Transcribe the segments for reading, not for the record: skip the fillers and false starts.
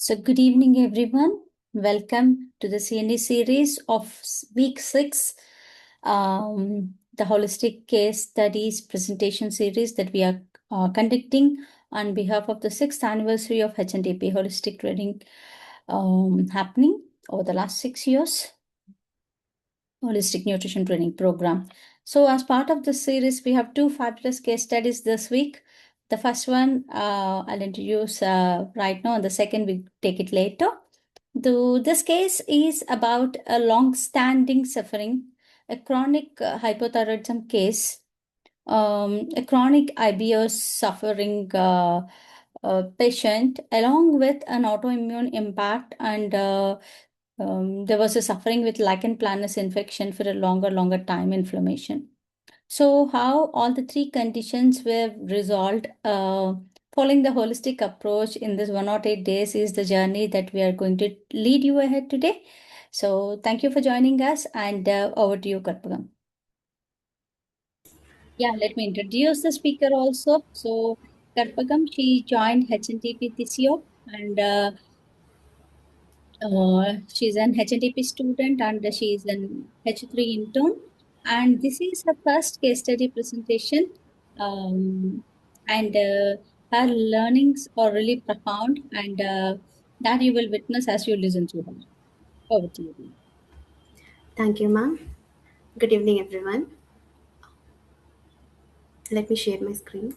So, good evening, everyone. Welcome to the CND series of week 6, the holistic case studies presentation series that we are conducting on behalf of the 6th anniversary of HNDP holistic training happening over the last 6 years, holistic nutrition training program. So, as part of this series, we have two fabulous case studies this week. The first one I'll introduce right now, and the second we take it later. This case is about a long-standing suffering, a chronic hypothyroidism case, a chronic IBS suffering patient, along with an autoimmune impact, and there was a suffering with Lichen Planus infection for a longer time, inflammation. So, how all the three conditions were resolved following the holistic approach in this 108 days is the journey that we are going to lead you ahead today. So, thank you for joining us, and over to you, Karpagam. Yeah, let me introduce the speaker also. So, Karpagam, she joined HNTP this year, and she's an HNTP student, and she is an H3 intern. And this is her first case study presentation. And her learnings are really profound, and that you will witness as you listen to her. Over to you. Thank you, ma'am. Good evening, everyone. Let me share my screen.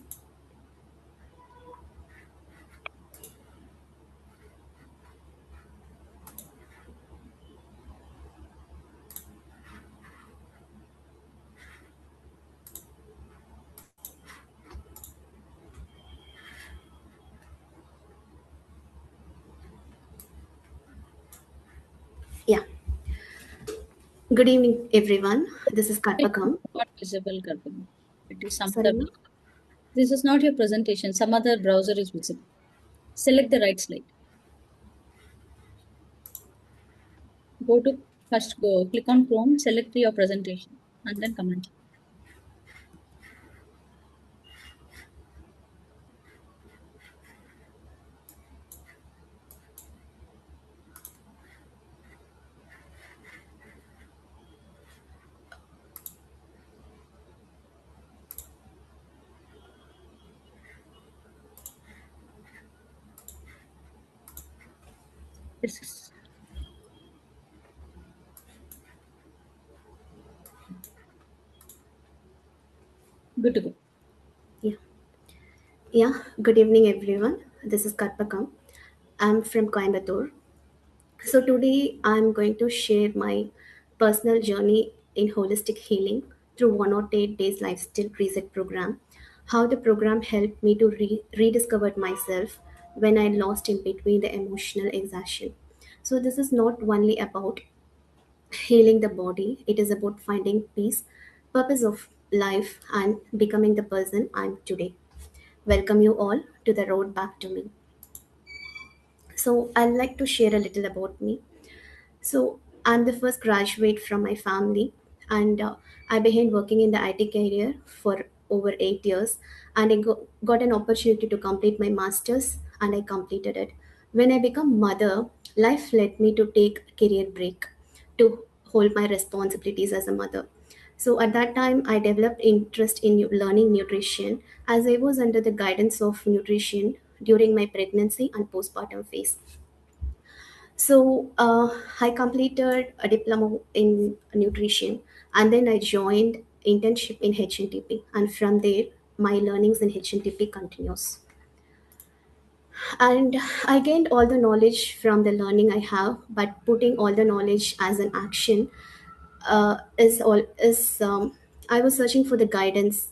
Yeah. Good evening, everyone. This is Karpakam. Not visible, Karpagam. It is some Sorry, other. ma'am. This is not your presentation. Some other browser is visible. Select the right slide. Go to click on Chrome, select your presentation, and then comment. This is good to go. Yeah. Good evening, everyone. This is Karpakam. I'm from Coimbatore. So today I'm going to share my personal journey in holistic healing through 108 days lifestyle reset program. How the program helped me to rediscover myself when I lost in between the emotional exhaustion. So this is not only about healing the body, it is about finding peace, purpose of life, and becoming the person I'm today. Welcome you all to the road back to me. So I'd like to share a little about me. So I'm the first graduate from my family, and I began working in the IT career for over 8 years, and got an opportunity to complete my masters, and I completed it. When I became mother, life led me to take a career break to hold my responsibilities as a mother. So at that time, I developed interest in learning nutrition as I was under the guidance of nutrition during my pregnancy and postpartum phase. So I completed a diploma in nutrition, and then I joined internship in HNTP, and from there my learnings in HNTP continues. And I gained all the knowledge from the learning I have, but putting all the knowledge as an action is I was searching for the guidance.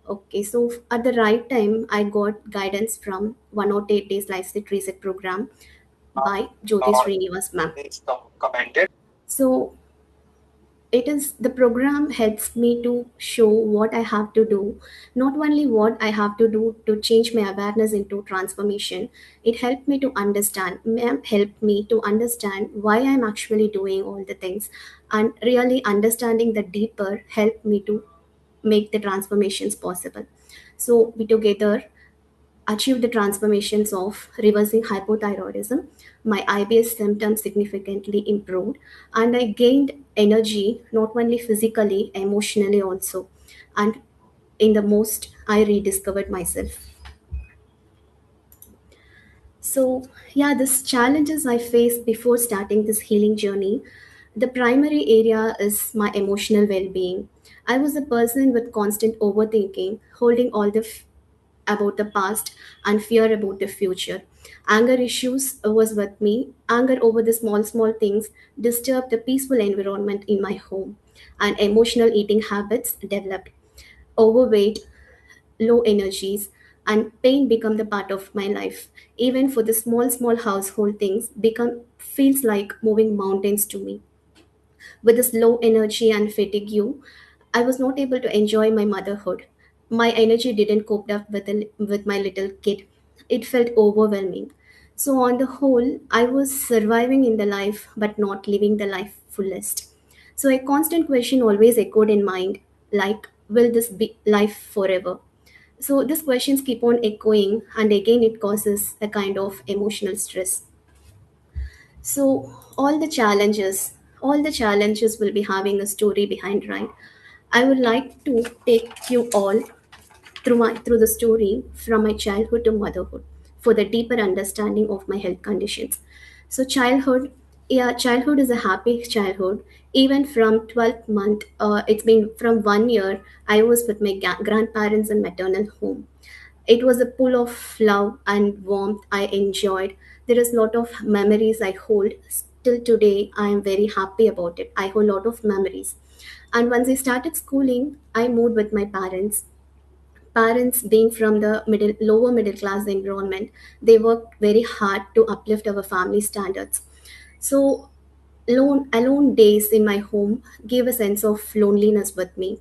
Okay, so at the right time, I got guidance from 108 Days Lifestyle Reset Program by Jyoti Srinivas ma'am. So it is the program helps me to show what I have to do, not only what I have to do to change my awareness into transformation. It helped me to understand, ma'am helped me to understand why I'm actually doing all the things, and really understanding the deeper helped me to make the transformations possible. So we together achieved the transformations of reversing hypothyroidism. My IBS symptoms significantly improved, and I gained energy not only physically, emotionally also. And in the most, I rediscovered myself. So, yeah, this challenges I faced before starting this healing journey. The primary area is my emotional well being. I was a person with constant overthinking, holding all about the past and fear about the future. Anger issues was with me. Anger over the small things disturbed the peaceful environment in my home, and emotional eating habits developed. Overweight, low energies, and pain become the part of my life. Even for the small household things become feels like moving mountains to me. With this low energy and fatigue, I was not able to enjoy my motherhood. My energy didn't cope up with my little kid. It felt overwhelming. So on the whole, I was surviving in the life but not living the life fullest. So a constant question always echoed in mind, like, will this be life forever? So these questions keep on echoing, and again it causes a kind of emotional stress. So all the challenges will be having a story behind, right? I would like to take you all through the story from my childhood to motherhood for the deeper understanding of my health conditions. So childhood is a happy childhood. Even from 12th month, it's been from 1 year. I was with my grandparents and maternal home. It was a pool of love and warmth I enjoyed. There is a lot of memories I hold. Still today, I am very happy about it. I hold a lot of memories. And once I started schooling, I moved with my parents. Parents being from the lower middle class environment, they worked very hard to uplift our family standards. So alone days in my home gave a sense of loneliness with me.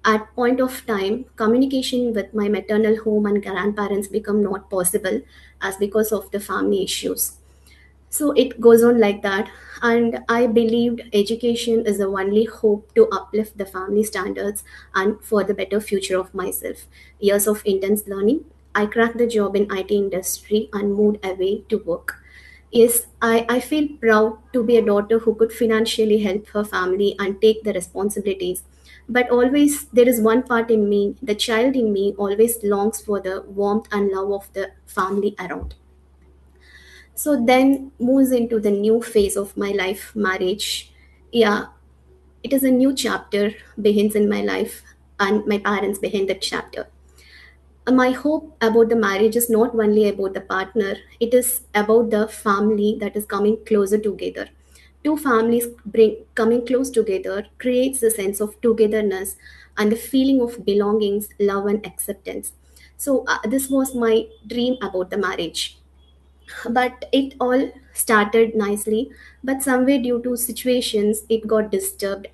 At point of time, communication with my maternal home and grandparents become not possible as because of the family issues. So it goes on like that. And I believed education is the only hope to uplift the family standards and for the better future of myself. Years of intense learning, I cracked the job in IT industry and moved away to work. Yes, I feel proud to be a daughter who could financially help her family and take the responsibilities. But always, there is one part in me, the child in me, always longs for the warmth and love of the family around. So then moves into the new phase of my life, marriage. Yeah, it is a new chapter begins in my life, and my parents begin that chapter. My hope about the marriage is not only about the partner, it is about the family that is coming closer together. Two families bring coming close together creates a sense of togetherness and the feeling of belongings, love, and acceptance. So this was my dream about the marriage, but it all started nicely, but somewhere due to situations it got disturbed.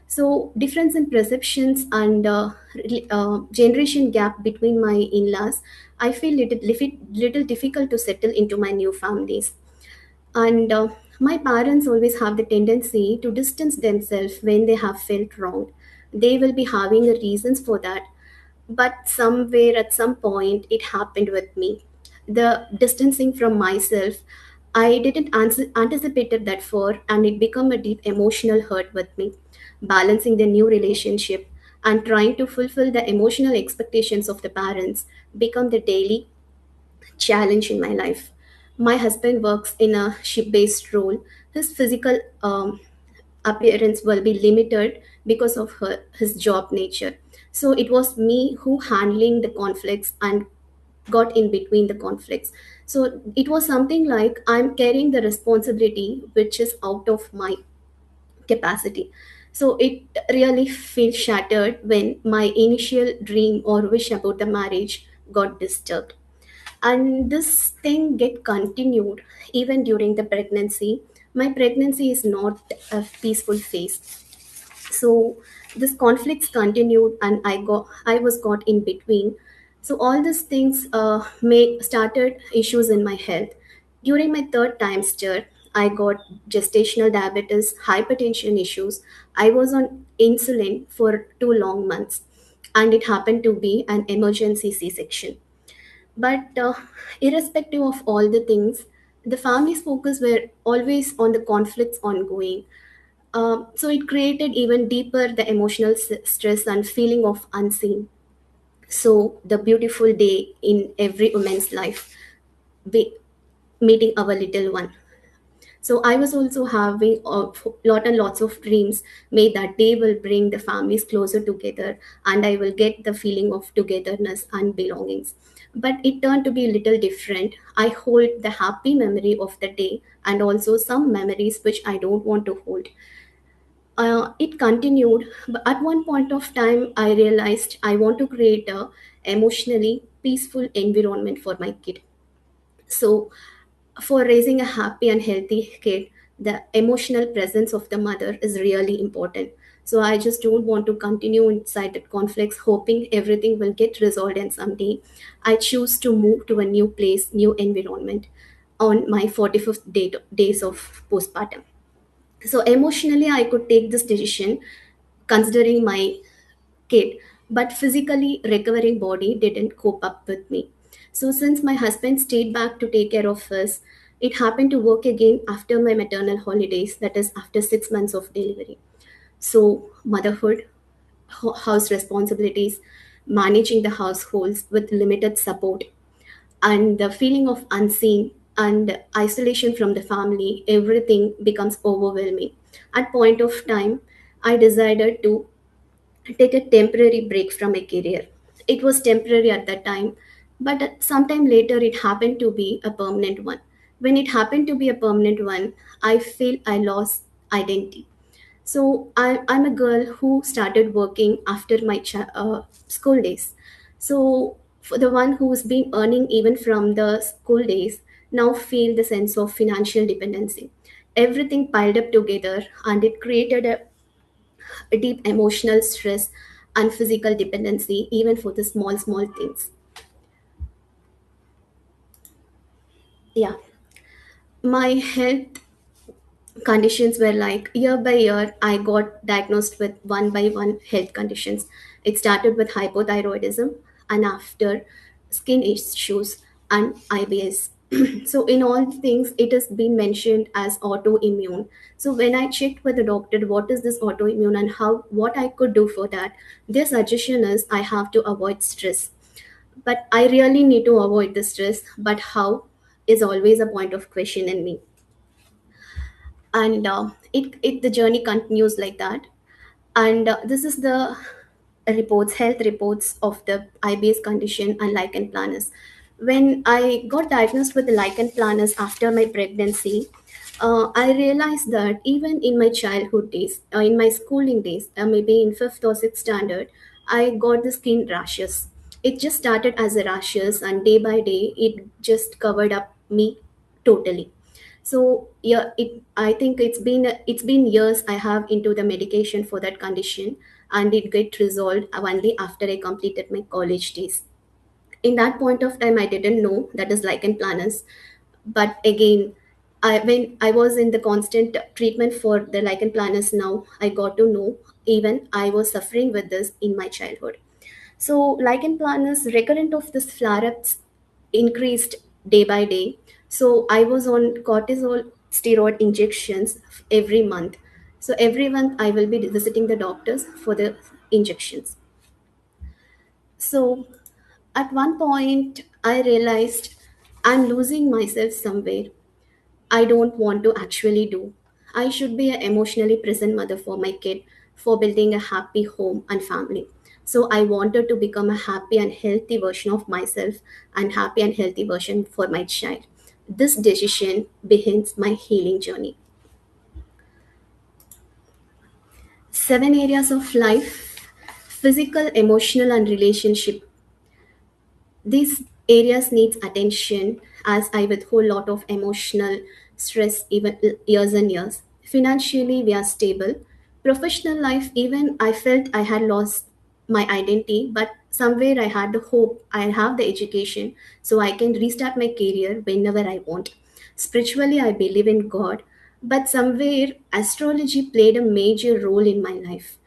So difference in perceptions and generation gap between my in-laws, I feel little difficult to settle into my new families. And my parents always have the tendency to distance themselves when they have felt wronged. They will be having the reasons for that, but somewhere at some point it happened with me. The distancing from myself, I didn't anticipated that for, and it became a deep emotional hurt with me. Balancing the new relationship and trying to fulfill the emotional expectations of the parents become the daily challenge in my life. My husband works in a ship based role. His physical appearance will be limited because of his job nature. So it was me who handling the conflicts and got in between the conflicts. So it was something like I'm carrying the responsibility which is out of my capacity. So it really feels shattered when my initial dream or wish about the marriage got disturbed, and this thing get continued even during the pregnancy. My pregnancy is not a peaceful phase, so this conflicts continued, and I was got in between. So all these things made started issues in my health. During my third trimester, I got gestational diabetes, hypertension issues. I was on insulin for 2 long months, and it happened to be an emergency c-section. But irrespective of all the things, the family's focus were always on the conflicts ongoing. So it created even deeper the emotional stress and feeling of unseen. So the beautiful day in every woman's life, be, meeting our little one. So I was also having a lot and lots of dreams. May that day will bring the families closer together, and I will get the feeling of togetherness and belongings. But it turned to be a little different. I hold the happy memory of the day and also some memories which I don't want to hold. It continued, but at one point of time, I realized I want to create a emotionally peaceful environment for my kid. So for raising a happy and healthy kid, the emotional presence of the mother is really important. So I just don't want to continue inside that conflicts, hoping everything will get resolved, and someday I choose to move to a new place, new environment on my 45th days of postpartum. So emotionally, I could take this decision considering my kid, but physically recovering body didn't cope up with me. So since my husband stayed back to take care of us, it happened to work again after my maternal holidays, that is after 6 months of delivery. So motherhood, house responsibilities, managing the households with limited support, and the feeling of unseen and isolation from the family, everything becomes overwhelming. At point of time, I decided to take a temporary break from a career. It was temporary at that time, but sometime later it happened to be a permanent one. When it happened to be a permanent one, I feel I lost identity. So I'm a girl who started working after my school days. So for the one who's been earning even from the school days, now feel the sense of financial dependency. Everything piled up together, and it created a deep emotional stress and physical dependency, even for the small things. Yeah, my health conditions were like year by year I got diagnosed with one by one health conditions. It started with hypothyroidism, and after skin issues and IBS. So in all things it has been mentioned as autoimmune. So when I checked with the doctor what is this autoimmune and how what I could do for that, their suggestion is I have to avoid stress. But I really need to avoid the stress, but how is always a point of question in me. And the journey continues like that. And this is the health reports of the IBS condition and lichen planus. When I got diagnosed with the lichen planus after my pregnancy, I realized that even in my childhood days, in my schooling days, maybe in fifth or sixth standard, I got the skin rashes. It just started as a rashes, and day by day, it just covered up me totally. So yeah, I think it's been years I have into the medication for that condition, and it get resolved only after I completed my college days. In that point of time, I didn't know that is lichen planus. But again, when I was in the constant treatment for the lichen planus, now I got to know even I was suffering with this in my childhood. So lichen planus, recurrent of this flare-ups increased day by day. So I was on cortisol steroid injections every month. So every month I will be visiting the doctors for the injections. So at one point I realized I'm losing myself somewhere. I don't want to actually do. I should be an emotionally present mother for my kid, for building a happy home and family. So I wanted to become a happy and healthy version of myself and happy and healthy version for my child. This decision begins my healing journey. 7 areas of life: physical, emotional, and relationship. These areas needs attention as I withhold a lot of emotional stress even years and years. Financially, we are stable. Professional life, even I felt I had lost my identity, but somewhere I had the hope, I have the education, so I can restart my career whenever I want. Spiritually, I believe in God, but somewhere astrology played a major role in my life.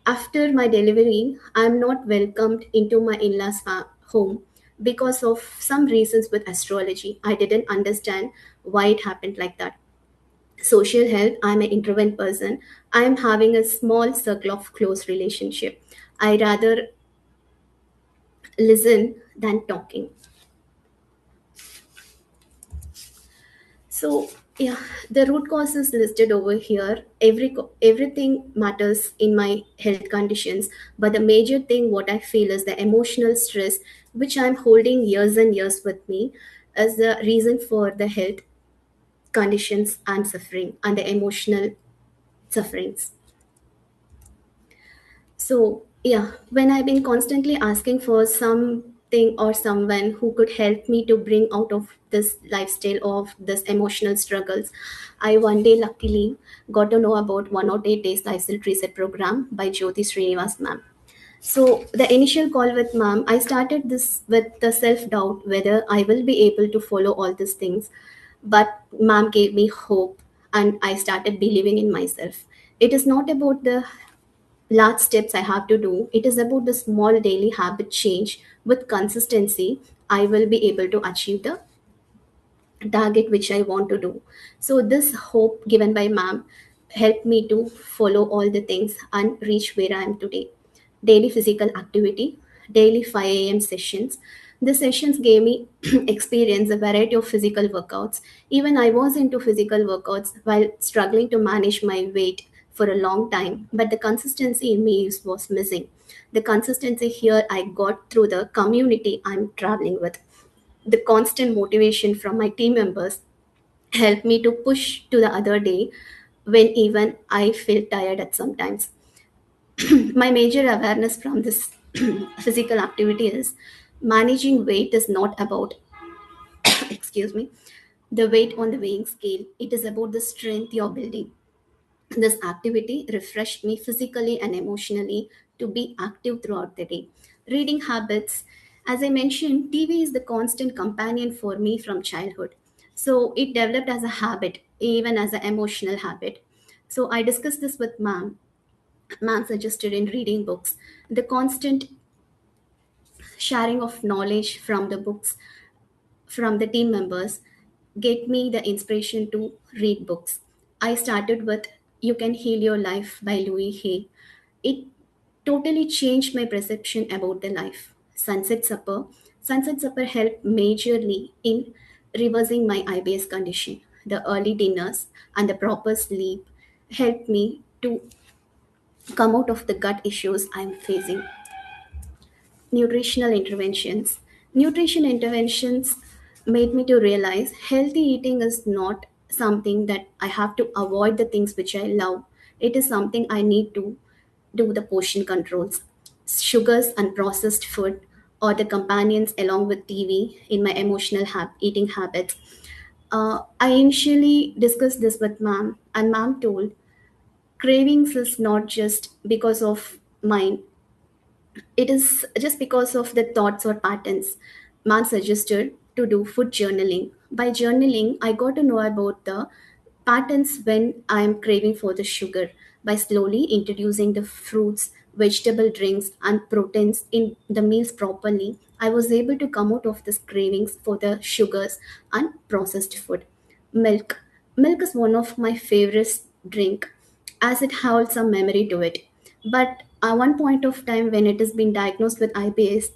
After my delivery, I am not welcomed into my in-laws' home because of some reasons with astrology. I didn't understand why it happened like that. Social health, I'm an introvert person. I'm having a small circle of close relationship. I rather listen than talking. So yeah, the root cause is listed over here. Everything matters in my health conditions, but the major thing what I feel is the emotional stress which I'm holding years and years with me as the reason for the health conditions and suffering and the emotional sufferings. So, yeah, when I've been constantly asking for something or someone who could help me to bring out of this lifestyle of this emotional struggles, I one day luckily got to know about 108 Days Lifestyle Reset Program by Jyoti Srinivas ma'am. So, the initial call with ma'am, I started this with the self doubt whether I will be able to follow all these things. But ma'am gave me hope and I started believing in myself. It is not about the large steps I have to do. It is about the small daily habit change with consistency. I will be able to achieve the target which I want to do. So this hope given by ma'am helped me to follow all the things and reach where I am today. Daily physical activity, daily 5 a.m. sessions. The sessions gave me experience a variety of physical workouts. Even I was into physical workouts while struggling to manage my weight for a long time, but the consistency in me was missing. The consistency here I got through the community I'm traveling with. The constant motivation from my team members helped me to push to the other day when even I feel tired at sometimes. My major awareness from this physical activity is managing weight is not about excuse me, the weight on the weighing scale. It is about the strength you're building. This activity refreshed me physically and emotionally to be active throughout the day. Reading habits, as I mentioned, TV is the constant companion for me from childhood. So it developed as a habit, even as an emotional habit. So I discussed this with ma'am. Ma'am suggested in reading books. The constant sharing of knowledge from the books from the team members get me the inspiration to read books. I started with You Can Heal Your Life by Louis Hay. It totally changed my perception about the life. Sunset Supper. Sunset Supper helped majorly in reversing my IBS condition. The early dinners and the proper sleep helped me to come out of the gut issues I'm facing. Nutritional interventions. Nutrition interventions made me to realize healthy eating is not something that I have to avoid the things which I love. It is something I need to do the portion controls. Sugars and processed food or the companions along with TV in my emotional eating habits. I initially discussed this with ma'am, and ma'am told cravings is not just because of mine, it is just because of the thoughts or patterns. Man suggested to do food journaling. By journaling, I got to know about the patterns when I am craving for the sugar. By slowly introducing the fruits, vegetable drinks, and proteins in the meals properly, I was able to come out of this cravings for the sugars and processed food. Milk. Milk is one of my favorite drink as it holds some memory to it. But at one point of time when it has been diagnosed with IBS,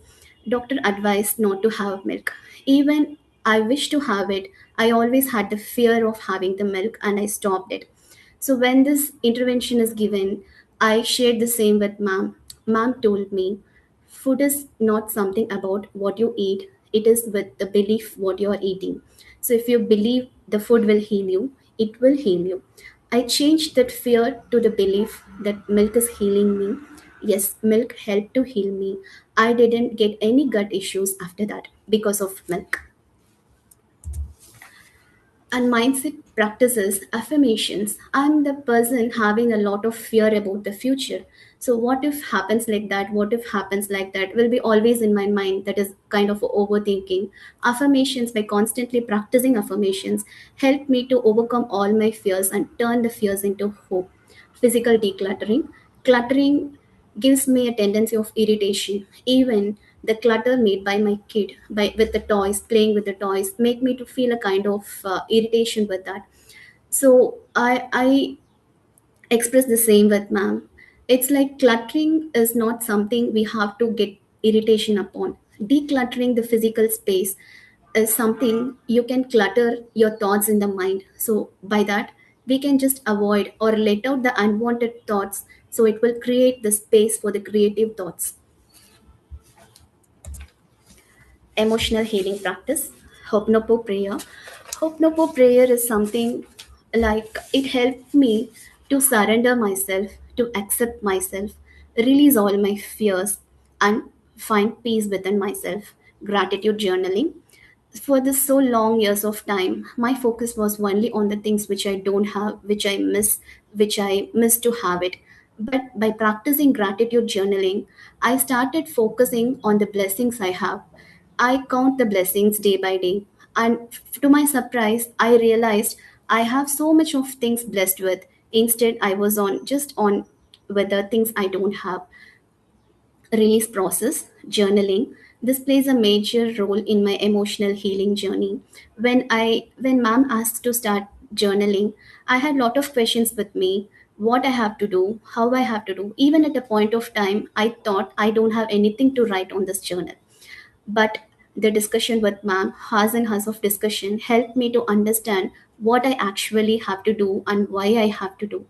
doctor advised not to have milk. Even I wish to have it, I always had the fear of having the milk and I stopped it. So when this intervention is given, I shared the same with ma'am. Ma'am told me food is not something about what you eat, it is with the belief what you are eating. So if you believe the food will heal you, it will heal you. I changed that fear to the belief that milk is healing me. Yes, milk helped to heal me. I didn't get any gut issues after that because of milk. And mindset practices, affirmations. I'm the person having a lot of fear about the future. So what if happens like that, what if happens like that will be always in my mind. That is kind of overthinking. Affirmations, by constantly practicing affirmations, help me to overcome all my fears and turn the fears into hope. Physical decluttering. Cluttering gives me a tendency of irritation. Even the clutter made by my kid by with the toys, playing with the toys, make me to feel a kind of irritation with that. So I express the same with ma'am. It's like cluttering is not something we have to get irritation upon. Decluttering the physical space is something you can clutter your thoughts in the mind. So by that, we can just avoid or let out the unwanted thoughts. So it will create the space for the creative thoughts. Emotional healing practice, Hoponopo prayer. Hoponopo prayer is something like it helped me to surrender myself, to accept myself, release all my fears, and find peace within myself. Gratitude journaling. For this so long years of time, my focus was only on the things which I don't have, which I miss to have it. But by practicing gratitude journaling, I started focusing on the blessings I have. I count the blessings day by day, and to my surprise I realized I have so much of things blessed with. Instead I was on just on with the things I don't have. Release process, journaling, this plays a major role in my emotional healing journey. When ma'am asked to start journaling, I had a lot of questions with me, what I have to do, how I have to do. Even at a point of time I thought I don't have anything to write on this journal. But the discussion with ma'am, hours and hours of discussion, helped me to understand what I actually have to do and why I have to do.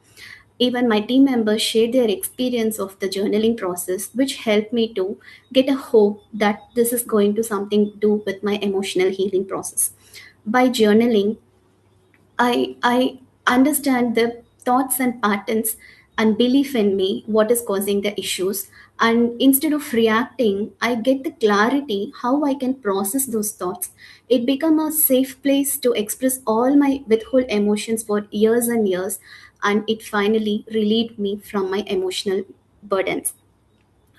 Even my team members shared their experience of the journaling process, which helped me to get a hope that this is going to something to do with my emotional healing process. By journaling, I understand the thoughts and patterns and belief in me, what is causing the issues. And instead of reacting, I get the clarity how I can process those thoughts. It become a safe place to express all my withhold emotions for years and years, and it finally relieved me from my emotional burdens.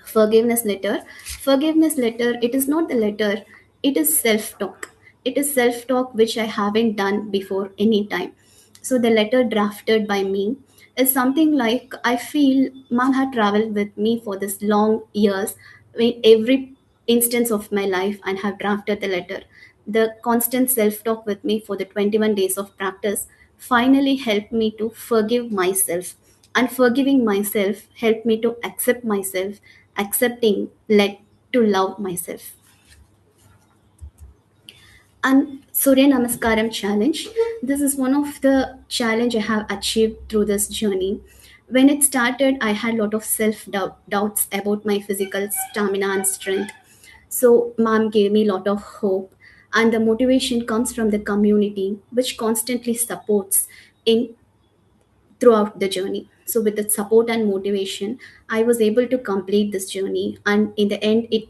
Forgiveness letter, it is not the letter, it is self talk. It is self talk which I haven't done before any time. So the letter drafted by me is something like, I feel mom had traveled with me for this long years in every instance of my life and have drafted the letter. The constant self talk with me for the 21 days of practice finally helped me to forgive myself, and forgiving myself helped me to accept myself. Accepting led to love myself. And Surya Namaskaram challenge. This is one of the challenge I have achieved through this journey. When it started, I had a lot of doubts about my physical stamina and strength. So, mom gave me a lot of hope, and the motivation comes from the community, which constantly supports in throughout the journey. So, with the support and motivation, I was able to complete this journey, and in the end, it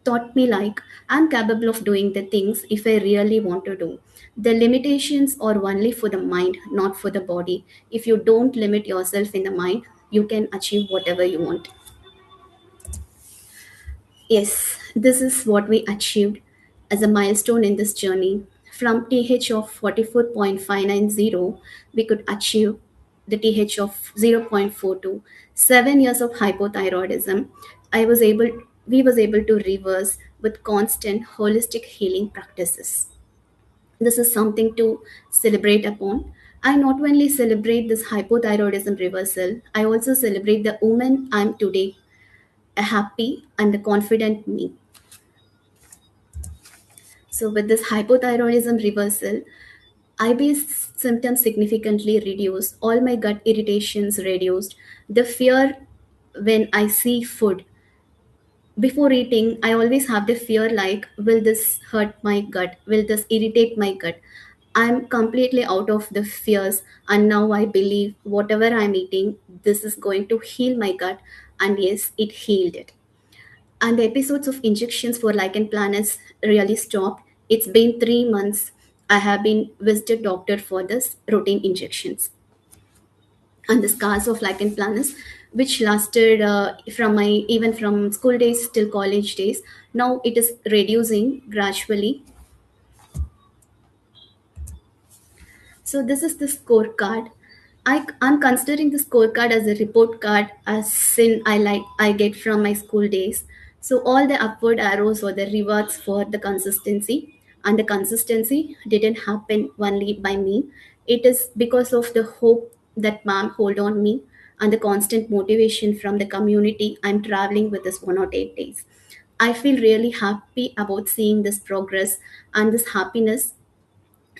taught me like I'm capable of doing the things if I really want to do. The limitations are only for the mind, not for the body. If you don't limit yourself in the mind, you can achieve whatever you want. Yes, this is what we achieved as a milestone in this journey. From TH of 44.590, we could achieve the TH of 0.42. 7 years of hypothyroidism, I was able, we was able to reverse with constant holistic healing practices. This is something to celebrate upon. I not only celebrate this hypothyroidism reversal, I also celebrate the woman I'm today, a happy and a confident me. So, with this hypothyroidism reversal, IBS symptoms significantly reduced, all my gut irritations reduced, the fear when I see food. Before eating, I always have the fear like, will this hurt my gut? Will this irritate my gut? I'm completely out of the fears, and now I believe whatever I'm eating, this is going to heal my gut. And yes, it healed it. And the episodes of injections for lichen planus really stopped. It's been 3 months. I have been visited doctor for this routine injections. And the scars of lichen planus, which lasted from my even from school days till college days, now it is reducing gradually. So this is the scorecard. I'm considering the scorecard as a report card, as sin I get from my school days. So all the upward arrows were the rewards for the consistency, and the consistency didn't happen only by me. It is because of the hope that mom hold on me and the constant motivation from the community I'm traveling with this 108 days. I feel really happy about seeing this progress, and this happiness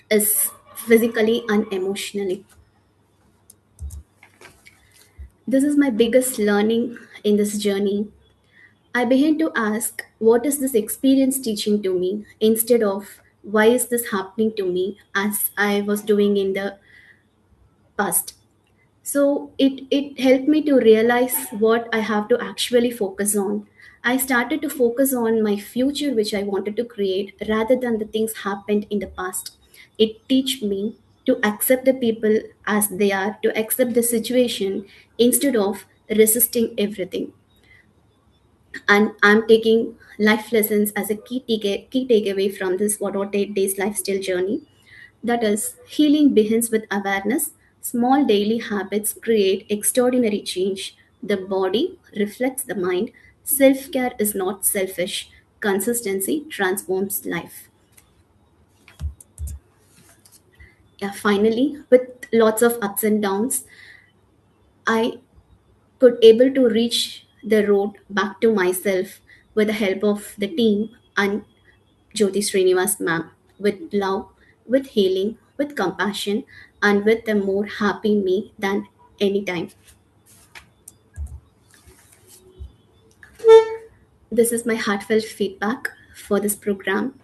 is physically and emotionally. This is my biggest learning in this journey. I began to ask, what is this experience teaching to me instead of why is this happening to me as I was doing in the past. So it helped me to realize what I have to actually focus on. I started to focus on my future, which I wanted to create, rather than the things happened in the past. It teach me to accept the people as they are, to accept the situation instead of resisting everything. And I'm taking life lessons as a key takeaway from this 108 days lifestyle journey. That is, healing begins with awareness. Small daily habits create extraordinary change. The body reflects the mind. Self care is not selfish. Consistency transforms life. Yeah, finally, with lots of ups and downs, I could able to reach the road back to myself with the help of the team and Jyoti Srinivas ma'am, with love, with healing, with compassion, and with a more happy me than any time. This is my heartfelt feedback for this program.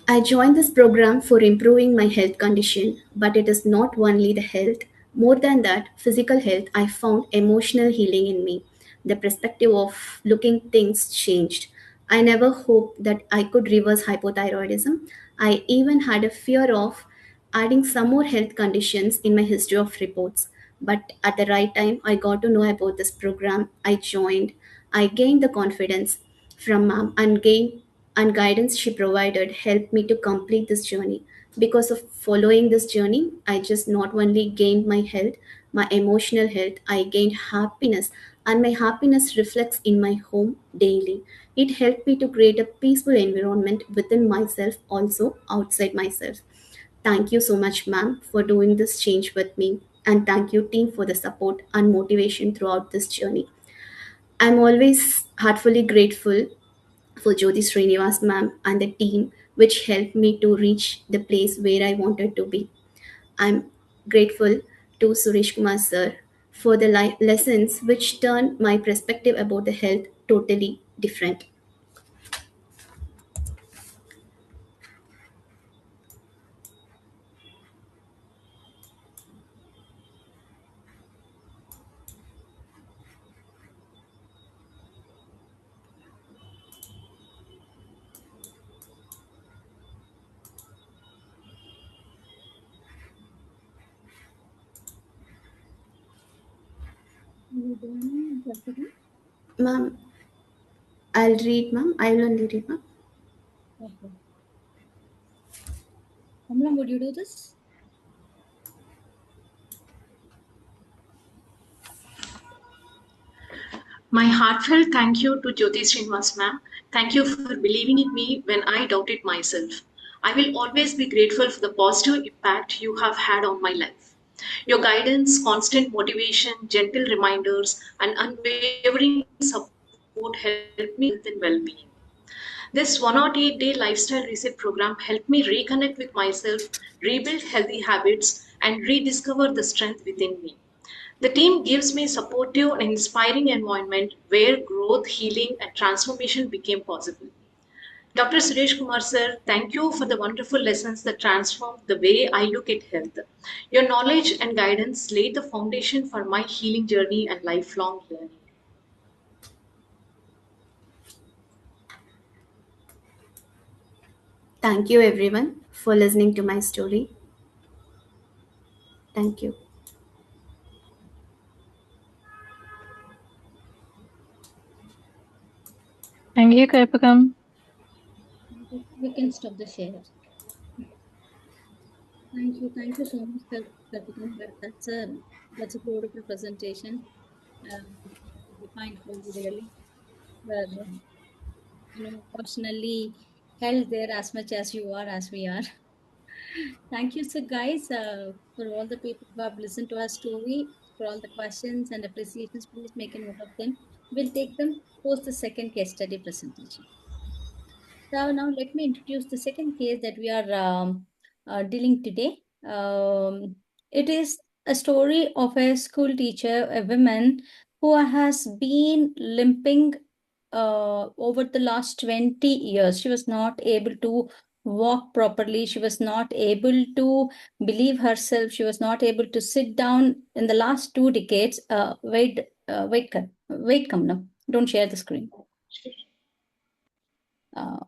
I joined this program for improving my health condition, but it is not only the health. More than that, physical health, I found emotional healing in me. The perspective of looking things changed. I never hoped that I could reverse hypothyroidism. I even had a fear of adding some more health conditions in my history of reports. But at the right time, I got to know about this program. I joined. I gained the confidence from mom and guidance she provided helped me to complete this journey. Because of following this journey, I just not only gained my health, my emotional health, I gained happiness, and my happiness reflects in my home daily. It helped me to create a peaceful environment within myself, also outside myself. Thank you so much, ma'am, for doing this change with me. And thank you, team, for the support and motivation throughout this journey. I'm always heartfully grateful for Jyoti Srinivas ma'am and the team which helped me to reach the place where I wanted to be. I'm grateful to Suresh Kumar sir for the lessons which turned my perspective about the health totally different. You done, Jessica? Ma'am, I'll read, ma'am. I'll only read, ma'am. Okay. How long would you do this? My heartfelt thank you to Jyoti Srinivas ma'am. Thank you for believing in me when I doubted myself. I will always be grateful for the positive impact you have had on my life. Your guidance, constant motivation, gentle reminders, and unwavering support helped me grow in health and well being. This 108-day lifestyle reset program helped me reconnect with myself, rebuild healthy habits, and rediscover the strength within me. The team gives me a supportive and inspiring environment where growth, healing, and transformation became possible. Dr. Suresh Kumar sir, thank you for the wonderful lessons that transformed the way I look at health. Your knowledge and guidance laid the foundation for my healing journey and lifelong learning. Thank you, everyone, for listening to my story. Thank you. Thank you, Karpakam. We can stop the share. Thank you so much, Karthikam. That's a beautiful presentation. Um, defined for you really. Well, personally held there as much as you are, as we are. Thank you, so guys, for all the people who have listened to our story, for all the questions and appreciations. Please make a note of them. We'll take them post the second case study presentation. So now let me introduce the second case that we are dealing today. It is a story of a school teacher, a woman who has been limping over the last 20 years. She was not able to walk properly. She was not able to believe herself. She was not able to sit down in the last 2 decades. Wait, come now. Don't share the screen. Uh,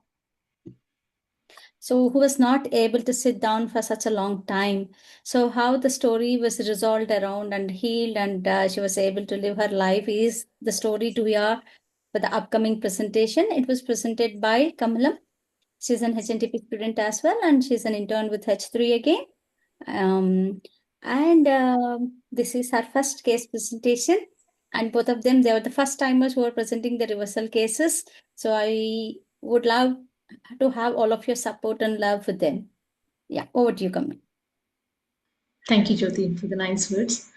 So who was not able to sit down for such a long time. So how the story was resolved around and healed, and she was able to live her life is the story to hear for the upcoming presentation. It was presented by Kamalam. She's an HNTP student as well, and she's an intern with H3 again. And this is her first case presentation. And both of them, they were the first timers who are presenting the reversal cases. So I would love to have all of your support and love for them. Yeah, over to you, Kamal. Thank you, Jyoti, for the nice words.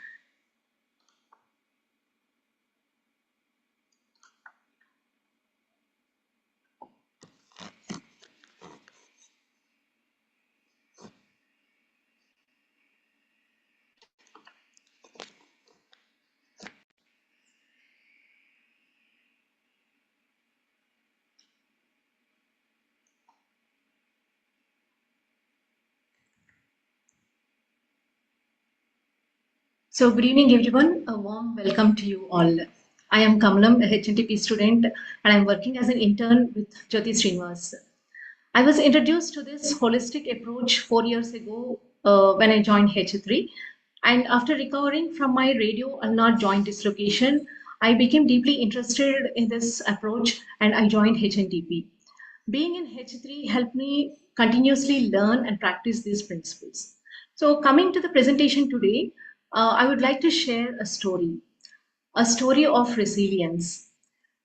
So, good evening, everyone. A warm welcome to you all. I am Kamalam, a HNTP student, and I'm working as an intern with Jyoti Srinivas. I was introduced to this holistic approach 4 years ago when I joined H3. And after recovering from my radio ulnar joint dislocation, I became deeply interested in this approach and I joined HNTP. Being in H3 helped me continuously learn and practice these principles. So, coming to the presentation today, I would like to share a story of resilience.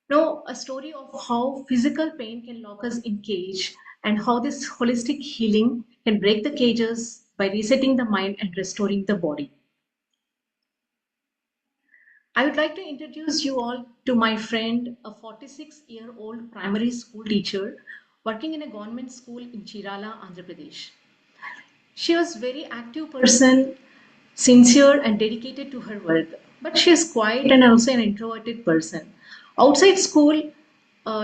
Now, a story of how physical pain can lock us in cage and how this holistic healing can break the cages by resetting the mind and restoring the body. I would like to introduce you all to my friend, a 46-year-old primary school teacher working in a government school in Chirala, Andhra Pradesh. She was very active person, sincere and dedicated to her work. But she is quiet and also an introverted person. Outside school,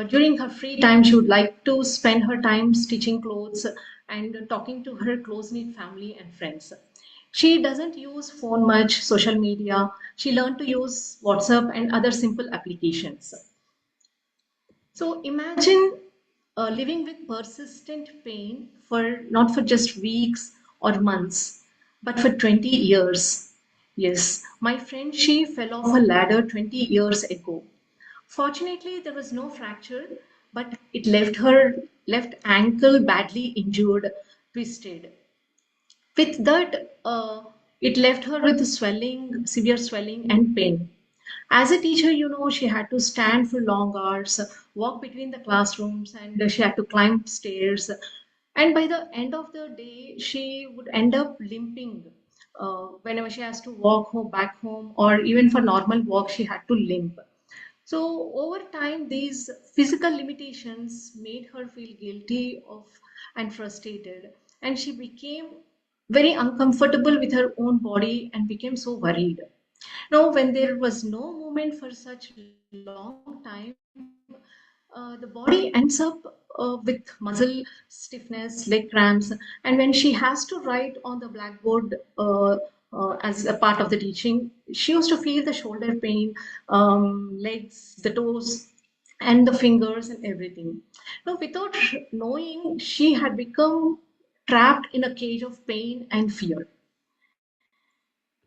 during her free time, she would like to spend her time stitching clothes and talking to her close-knit family and friends. She doesn't use phone much, social media. She learned to use WhatsApp and other simple applications. So imagine living with persistent pain for not for just weeks or months, but for 20 years. Yes, my friend, she fell off a ladder 20 years ago. Fortunately, there was no fracture, but it left her left ankle badly injured, twisted. With that, it left her with swelling, severe swelling and pain. As a teacher, she had to stand for long hours, walk between the classrooms, and she had to climb stairs. And by the end of the day, she would end up limping. Whenever she has to walk home, back home, or even for normal walk, she had to limp. So over time, these physical limitations made her feel guilty of and frustrated, and she became very uncomfortable with her own body and became so worried. Now, when there was no movement for such long time, the body ends up with muscle stiffness, leg cramps, and when she has to write on the blackboard as a part of the teaching, she used to feel the shoulder pain, legs, the toes, and the fingers and everything. Now, without knowing, she had become trapped in a cage of pain and fear.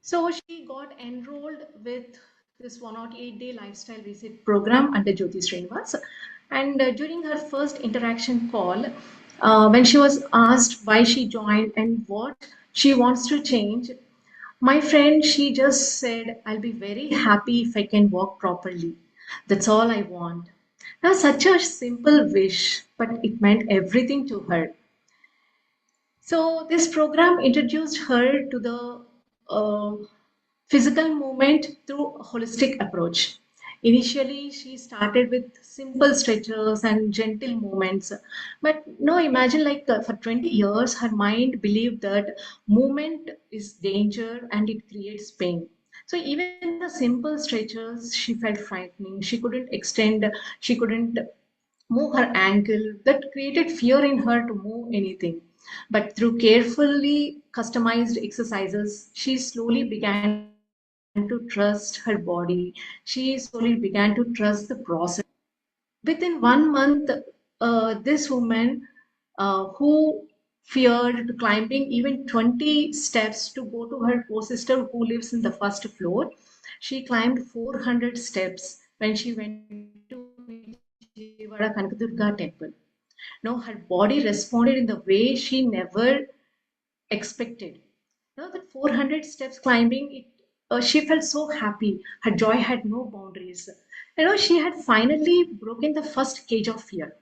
So she got enrolled with this 108-day lifestyle reset program under Jyoti Srinivas. And during her first interaction call, when she was asked why she joined and what she wants to change, my friend, she just said, I'll be very happy if I can walk properly. That's all I want. Now, such a simple wish, but it meant everything to her. So this program introduced her to the physical movement through a holistic approach. Initially, she started with simple stretches and gentle movements. But no, imagine for 20 years, her mind believed that movement is danger and it creates pain. So even the simple stretches, she felt frightening. She couldn't extend, she couldn't move her ankle. That created fear in her to move anything. But through carefully customized exercises, she slowly began to trust her body. She slowly began to trust the process. Within 1 month, this woman who feared climbing even 20 steps to go to her co-sister who lives in the first floor, she climbed 400 steps when she went to Vijayawada Kanakadurga temple. Now her body responded in the way she never expected. That 400 steps climbing, she felt so happy. Her joy had no boundaries. She had finally broken the first cage of fear.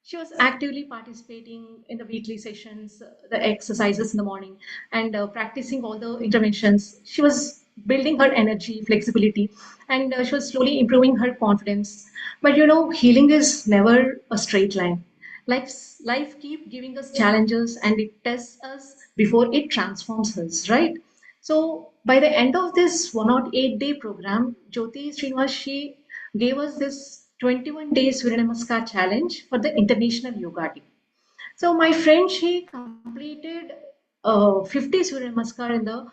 She was actively participating in the weekly sessions, the exercises in the morning, and practicing all the interventions. She was building her energy, flexibility, and she was slowly improving her confidence. But healing is never a straight line. Life keep giving us challenges and it tests us before it transforms us, right? So by the end of this 108-day program, Jyoti Srinivas, she gave us this 21 days Surya Namaskar challenge for the International Yoga Day. So my friend, she completed 50 Surya Namaskar in the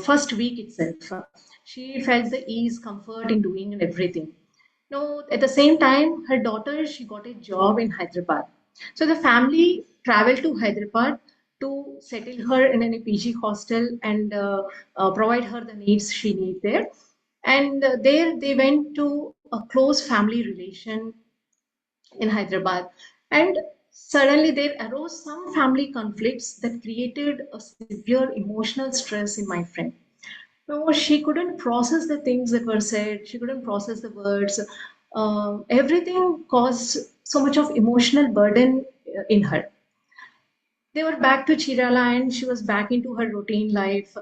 first week itself. She felt the ease, comfort in doing and everything. Now, at the same time, her daughter, she got a job in Hyderabad. So the family traveled to Hyderabad to settle her in a PG hostel and provide her the needs she need there. And there they went to a close family relation in Hyderabad. And suddenly there arose some family conflicts that created a severe emotional stress in my friend. No, she couldn't process the things that were said. She couldn't process the words. Everything caused so much of emotional burden in her. They were back to Chirala and she was back into her routine life.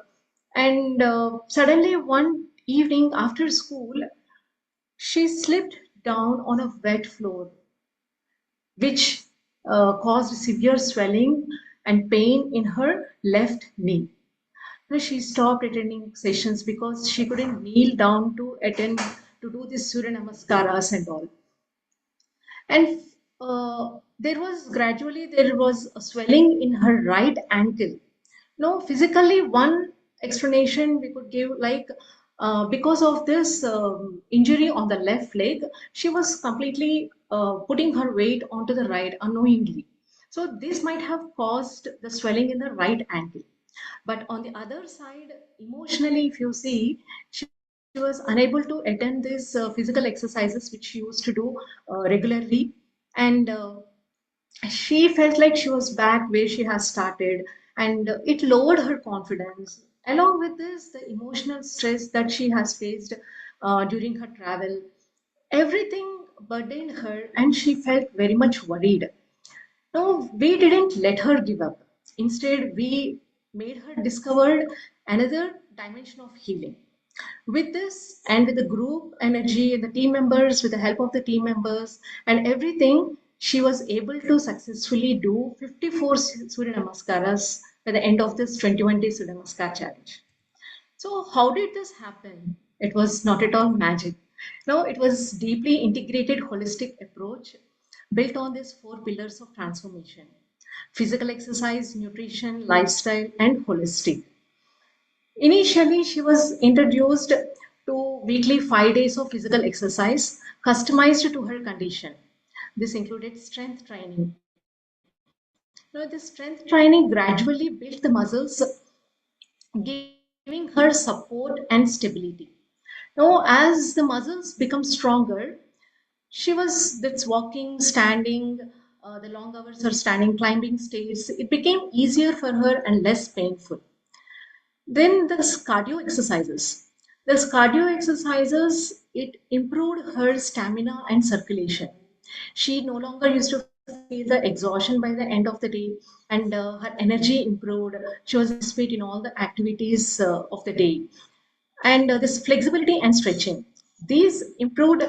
And suddenly one evening after school, she slipped down on a wet floor which caused severe swelling and pain in her left knee. So she stopped attending sessions because she couldn't kneel down to attend to do this Surya Namaskaras and all. And there was a swelling in her right ankle. No, physically, one explanation we could give because of this injury on the left leg, she was completely putting her weight onto the right unknowingly. So this might have caused the swelling in the right ankle. But on the other side, emotionally, if you see, she was unable to attend these physical exercises which she used to do regularly. And she felt like she was back where she has started, and it lowered her confidence. Along with this, the emotional stress that she has faced during her travel, everything burdened her, and she felt very much worried. No, we didn't let her give up. Instead, we made her discover another dimension of healing. With this and with the group energy and the team members, with the help of the team members and everything, she was able to successfully do 54 Surya Namaskaras by the end of this 21-day Surya Namaskar challenge. So, how did this happen? It was not at all magic. No, it was deeply integrated holistic approach built on these four pillars of transformation: physical exercise, nutrition, lifestyle, and holistic. Initially, she was introduced to weekly 5 days of physical exercise customized to her condition. This included strength training. Now, this strength training gradually built the muscles, giving her support and stability. Now, as the muscles become stronger, she was that's walking, standing, the long hours are standing, climbing stairs. It became easier for her and less painful. Then the cardio exercises. This cardio exercises it improved her stamina and circulation. She no longer used to feel the exhaustion by the end of the day, and her energy improved. She was participate in all the activities of the day, and this flexibility and stretching. These improved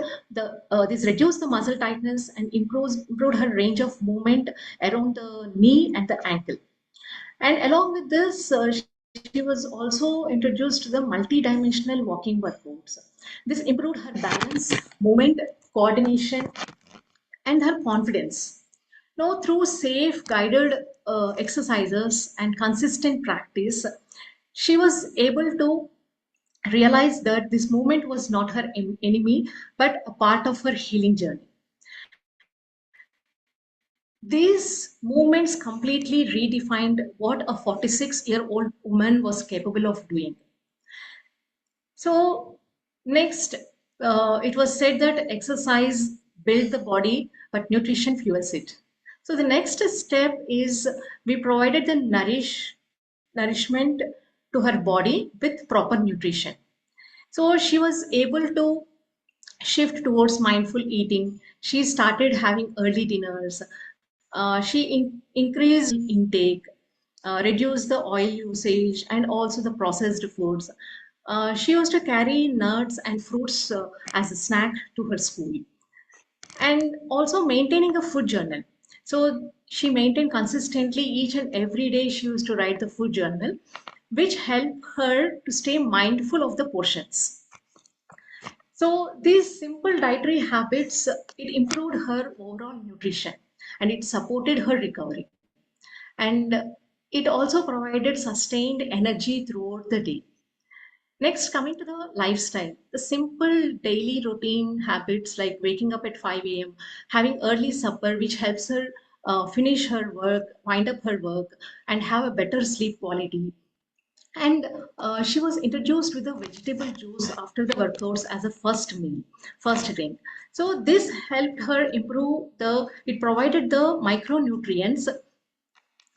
these reduced the muscle tightness and improved her range of movement around the knee and the ankle. And along with this, she was also introduced to the multi-dimensional walking workouts. This improved her balance, movement, coordination, and her confidence. Now, through safe, guided exercises and consistent practice, she was able to realize that this movement was not her enemy, but a part of her healing journey. These movements completely redefined what a 46-year-old woman was capable of doing. So, next, it was said that exercise builds the body, but nutrition fuels it. So, the next step is we provided the nourishment to her body with proper nutrition. So, she was able to shift towards mindful eating. She started having early dinners. She increased intake, reduced the oil usage, and also the processed foods. She used to carry nuts and fruits as a snack to her school, and also maintaining a food journal. So she maintained consistently each and every day. She used to write the food journal, which helped her to stay mindful of the portions. So these simple dietary habits, it improved her overall nutrition and it supported her recovery. And it also provided sustained energy throughout the day. Next, coming to the lifestyle, the simple daily routine habits like waking up at 5 a.m., having early supper, which helps her finish her work, wind up her work, and have a better sleep quality. And she was introduced with the vegetable juice after the workouts as a first meal, first drink. So this helped her improve it provided the micronutrients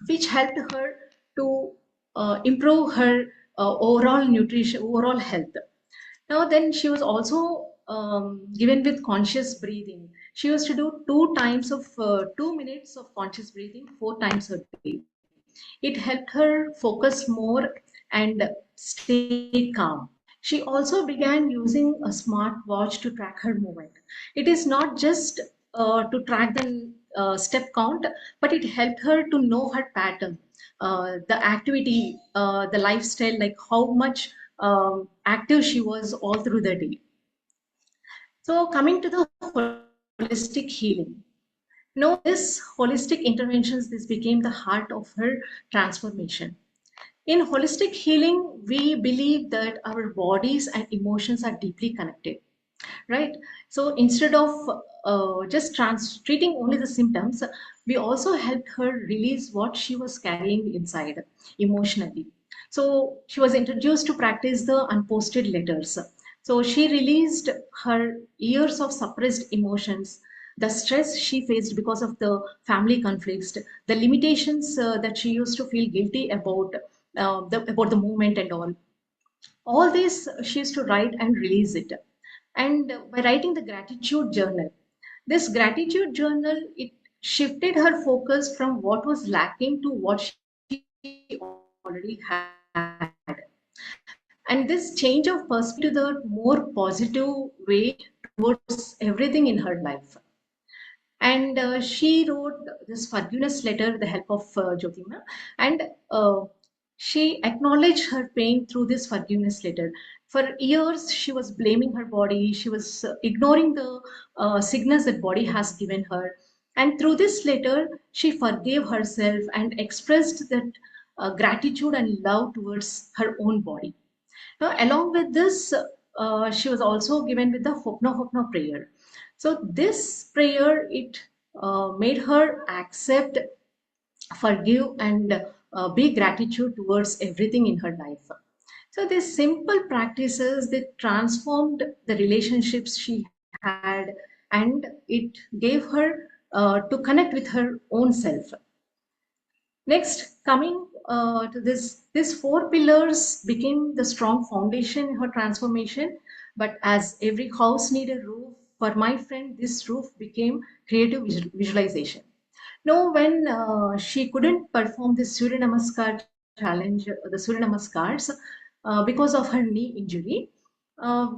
which helped her to improve her overall nutrition, overall health. Now, then she was also given with conscious breathing. She used to do 2 minutes of conscious breathing 4 times a day. It helped her focus more and stay calm. She also began using a smart watch to track her movement. It is not just to track the step count, but it helped her to know her pattern, the activity, the lifestyle, like how much active she was all through the day. So, coming to the holistic healing. Now, this holistic interventions, this became the heart of her transformation. In holistic healing, we believe that our bodies and emotions are deeply connected, right? So instead of just treating only the symptoms, we also helped her release what she was carrying inside emotionally. So she was introduced to practice the unposted letters. So she released her years of suppressed emotions, the stress she faced because of the family conflicts, the limitations that she used to feel guilty about, about the movement and all this she used to write and release it. And by writing the gratitude journal, this gratitude journal, it shifted her focus from what was lacking to what she already had. And this change of perspective to the more positive way towards everything in her life. And she wrote this forgiveness letter with the help of Jyotima, and she acknowledged her pain through this forgiveness letter. For years, she was blaming her body. She was ignoring the signals that body has given her. And through this letter, she forgave herself and expressed that gratitude and love towards her own body. Now, along with this, she was also given with the Hopno Hopno prayer. So this prayer, it made her accept, forgive, and be gratitude towards everything in her life. So these simple practices, they transformed the relationships she had, and it gave her to connect with her own self. Next, coming to these four pillars became the strong foundation in her transformation. But as every house needed a roof, for my friend, this roof became creative visualization. No, when she couldn't perform the Surya Namaskar challenge, the Surya Namaskars, because of her knee injury,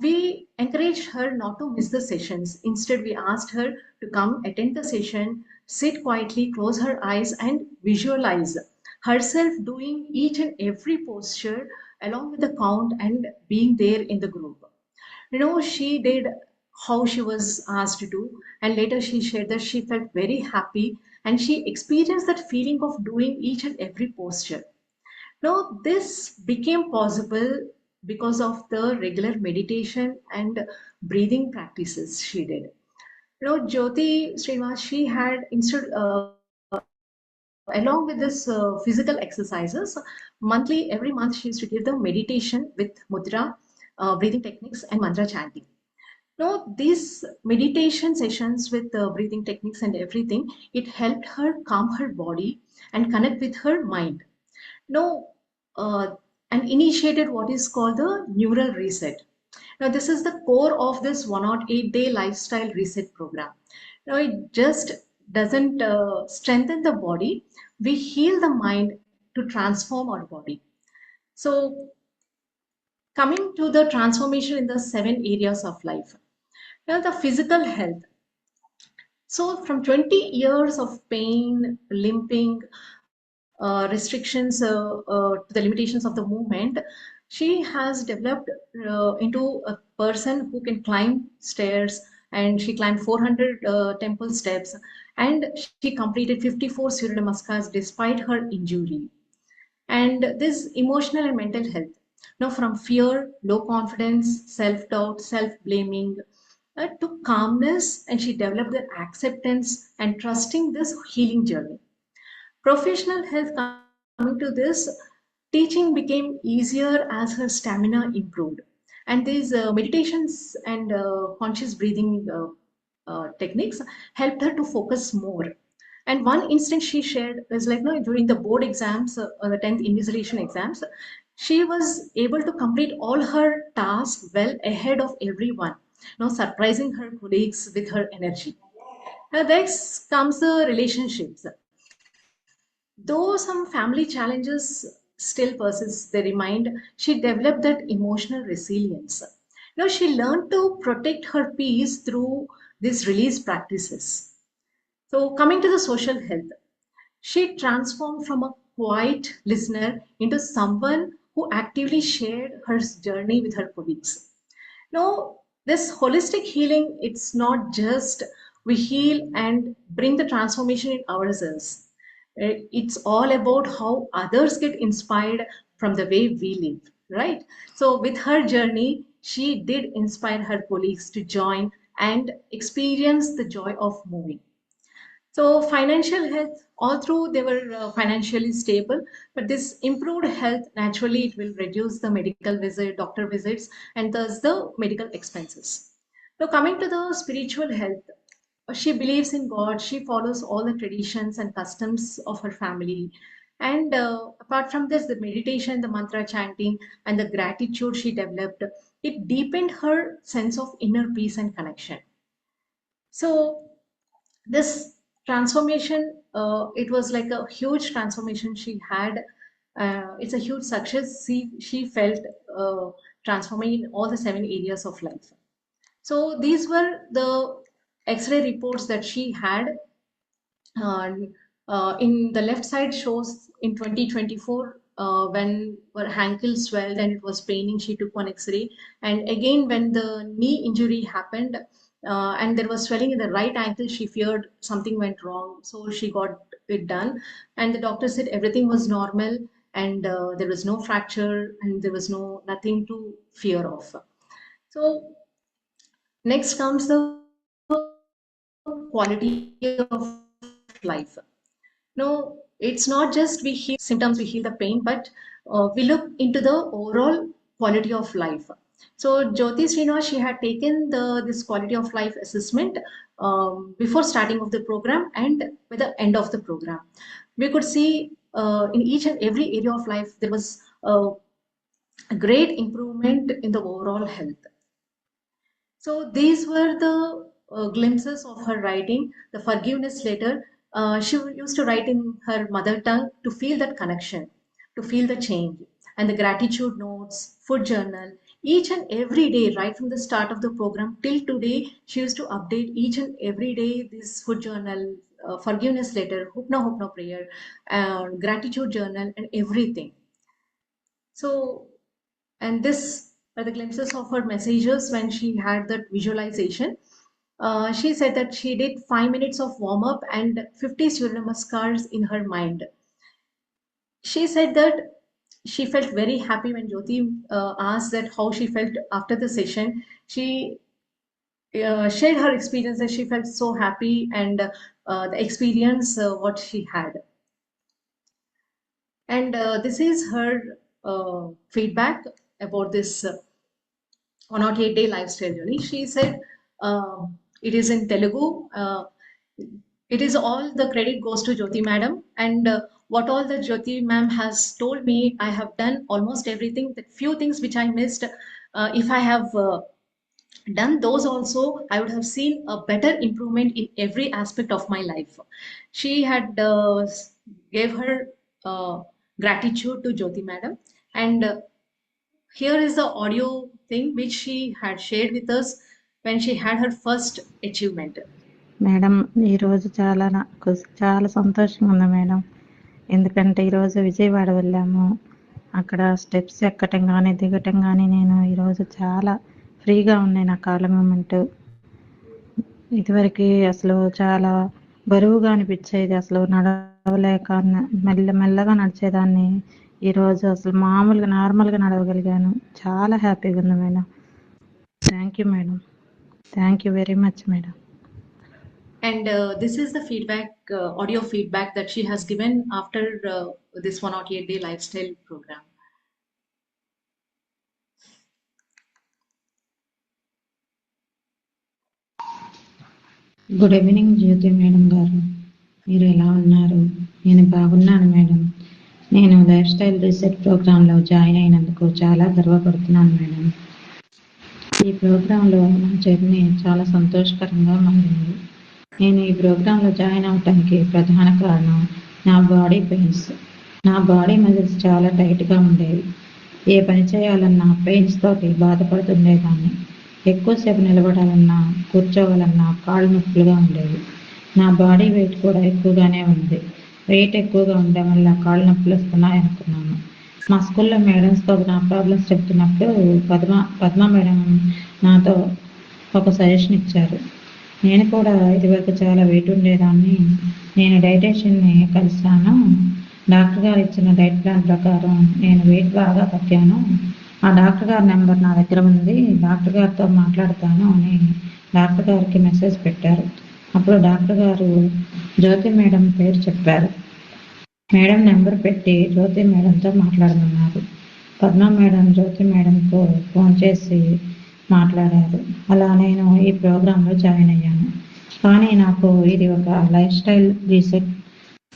we encouraged her not to miss the sessions. Instead, we asked her to come attend the session, sit quietly, close her eyes, and visualize herself doing each and every posture along with the count and being there in the group. She did how she was asked to do, and later she shared that she felt very happy and she experienced that feeling of doing each and every posture. Now, this became possible because of the regular meditation and breathing practices she did. Jyoti Srinivas, she had instead along with this physical exercises, monthly every month she used to give the meditation with mudra, breathing techniques, and mantra chanting. These meditation sessions with breathing techniques and everything, it helped her calm her body and connect with her mind. No, and initiated what is called the neural reset. Now, this is the core of this 108-day lifestyle reset program. Now, it just doesn't strengthen the body, we heal the mind to transform our body. So, coming to the transformation in the 7 areas of life. Now, the physical health. So, from 20 years of pain, limping, restrictions to the limitations of the movement, she has developed into a person who can climb stairs, and she climbed 400 temple steps, and she completed 54 Surya Namaskars despite her injury. And this emotional and mental health. Now, from fear, low confidence, self doubt, self blaming, to calmness, and she developed the acceptance and trusting this healing journey. Professional health, coming to this, teaching became easier as her stamina improved. And these meditations and conscious breathing techniques helped her to focus more. And one instance she shared is like, no, during the board exams, the 10th invigilation exams, she was able to complete all her tasks well ahead of everyone, surprising her colleagues with her energy. Now, next comes the relationships. Though some family challenges still persist, they remind she developed that emotional resilience. She learned to protect her peace through these release practices. So, coming to the social health, she transformed from a quiet listener into someone who actively shared her journey with her colleagues. This holistic healing, it's not just we heal and bring the transformation in ourselves. It's all about how others get inspired from the way we live, right? So, with her journey, she did inspire her colleagues to join and experience the joy of moving. So financial health, all through they were financially stable, but this improved health naturally it will reduce the medical visit, doctor visits, and thus the medical expenses. Now coming to the spiritual health, she believes in God. She follows all the traditions and customs of her family. And apart from this, the meditation, the mantra chanting, and the gratitude she developed, it deepened her sense of inner peace and connection. So this transformation, it was like a huge transformation she had. It's a huge success she felt transforming in all the 7 areas of life. So these were the X-ray reports that she had. In the left side shows in 2024 when her ankle swelled and it was paining, she took one X-ray. And again, when the knee injury happened and there was swelling in the right ankle, she feared something went wrong. So she got it done. And the doctor said everything was normal and there was no fracture and there was nothing to fear of. So next comes the quality of life. No, it's not just we heal the symptoms, we heal the pain, but we look into the overall quality of life. So Jyoti Srinivas, she had taken this quality of life assessment before starting of the program and by the end of the program. We could see in each and every area of life there was a great improvement in the overall health. So these were the glimpses of her writing. The forgiveness letter, she used to write in her mother tongue to feel that connection, to feel the change. And the gratitude notes, food journal, each and every day, right from the start of the program till today, she used to update each and every day this food journal, forgiveness letter, hupna prayer, gratitude journal, and everything. So, and this are the glimpses of her messages when she had that visualization. She said that she did 5 minutes of warm up and 50 Surya Namaskars in her mind. She said that she felt very happy when Jyoti asked that how she felt after the session. She shared her experience that she felt so happy and the experience what she had. And this is her feedback about this 108-day lifestyle journey. She said it is in Telugu. It is all the credit goes to Jyoti madam, and what all the Jyoti ma'am has told me, I have done almost everything. The few things which I missed, if I have done those also, I would have seen a better improvement in every aspect of my life. She had gave her gratitude to Jyoti madam, and here is the audio thing which she had shared with us when she had her first achievement. Madam ఈరోజు నాకు చాలా సంతోషంగా ఉంది madam. ఎందుకంటే ఈరోజు విజయవాడ వెళ్ళాము. అక్కడ steps ఎక్కటం కానీ దిగటం కానీ నేను ఈరోజు చాలా ఫ్రీగా ఉన్నాయి. నా కాళ్ళ మూమెంట్ ఇదివరకు అసలు చాలా బరువుగా అనిపించేది, అసలు నడవలేక మెల్లగా నడిచేదాన్ని. ఈరోజు అసలు మామూలుగా నార్మల్గా నడవగలిగాను. చాలా హ్యాపీగా ఉంది madam. Thank you madam. Thank you very much madam. And this is the feedback, audio feedback that she has given after this 108-day lifestyle program. Good evening Jyothi madam గారు, మీరు ఎలా ఉన్నారు? నేను బాగున్నాను మేడం. నేను లైఫ్ స్టైల్ రీసెట్ ప్రోగ్రాంలో join అయినందుకు చాలా గర్వపడుతున్నాను మేడం. ఈ ప్రోగ్రాంలో నా జర్నీ చాలా సంతోషకరంగా మారింది. నేను ఈ ప్రోగ్రాంలో జాయిన్ అవటానికి ప్రధాన కారణం నా బాడీ పెయిన్స్. నా బాడీ మజిల్స్ చాలా టైట్గా ఉండేవి. ఏ పని చేయాలన్నా పెయిన్స్ తోటి బాధపడుతుండేదాన్ని. ఎక్కువసేపు నిలబడాలన్నా కూర్చోవాలన్నా కాళ్ళు నొప్పులుగా ఉండేవి. నా బాడీ వెయిట్ కూడా ఎక్కువగానే ఉంది. వెయిట్ ఎక్కువగా ఉండడం వల్ల కాళ్ళు నొప్పులు వస్తున్నాయి అనుకున్నాను. మా స్కూల్లో మేడమ్స్తో నా ప్రాబ్లమ్స్ చెప్తున్నప్పుడు పద్మ మేడం నాతో ఒక సజెషన్ ఇచ్చారు. నేను కూడా ఇదివరకు చాలా వెయిట్ ఉండేదాన్ని. నేను డైటీషియన్ని కలిసాను. డాక్టర్ గారు ఇచ్చిన డైట్ ప్లాన్ ప్రకారం నేను వెయిట్ బాగా తగ్గాను. ఆ డాక్టర్ గారి నెంబర్ నా దగ్గర ఉంది, డాక్టర్ గారితో మాట్లాడతాను అని డాక్టర్ గారికి మెసేజ్ పెట్టారు. అప్పుడు డాక్టర్ గారు జ్యోతి మేడం పేరు చెప్పారు. మేడం నెంబర్ పెట్టి జ్యోతి మేడంతో మాట్లాడమన్నారు. పద్మ మేడం జ్యోతి మేడంతో ఫోన్ చేసి మాట్లాడారు. అలా నేను ఈ ప్రోగ్రాంలో జాయిన్ అయ్యాను. కానీ నాకు ఇది ఒక లైఫ్ స్టైల్ రీసెట్